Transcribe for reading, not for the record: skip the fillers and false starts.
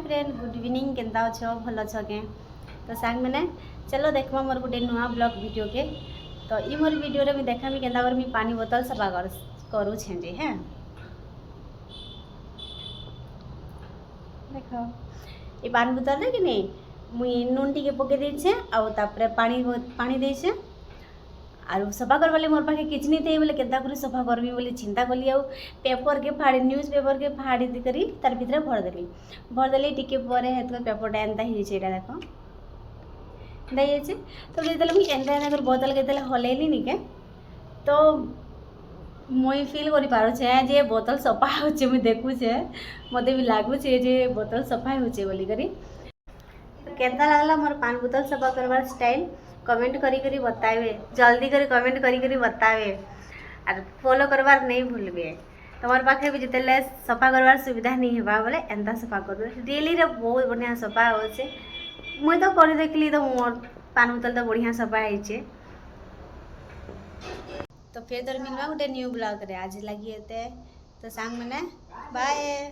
Friend good evening केन्ता अच्छो भल अच्छ के तो सांग मैंने चलो देखो मोर गोटे नुआ ब्लॉग वीडियो के तो ये मोर वीडियो रे मैं देखा भी केन्ता कर पानी बोतल सफा करूँ जे हैं देख ये पानी बोतल रे कि नहीं मुई नून टी पके देछे आउे पानी देछे आरु सफा करवाले मोर पाखे किच नहीं थे बोले केदा कर सफा करमी बोले चिंता कली आउ पेपर के फाड़ी न्यूज पेपर के फाड़ी करी तार भीतर भरदेली टिके परे हेतु पेपरटा एंता ही छे देख दे तो जेतले मुई एंता एंता कर बोतल के हलैली निके तो मुई फील करि पारुछे जे बोतल सफा होचे मुई देखुछे मते भी लागुछे जे बोतल सफा होचे बोली करी तो केदा लागला मोर पान बोतल सफा करवार स्टाइल कमेंट करी बतावे जल्दी करी कमेंट करी बतावे और फॉलो करवार नहीं भूलबे तुम्हारे पाखे भी जिते सफा करवार सुविधा नहीं है बोले एंता सफा कर रियली रे बहुत बढ़िया सफा होचे मुई तो कर देखली तो मोर पान बोतल तो बढ़िया सफा होचे तो फिर तो मिलवा गोटे न्यू ब्लॉग रे आज लगी तो सांग मैंने बाय।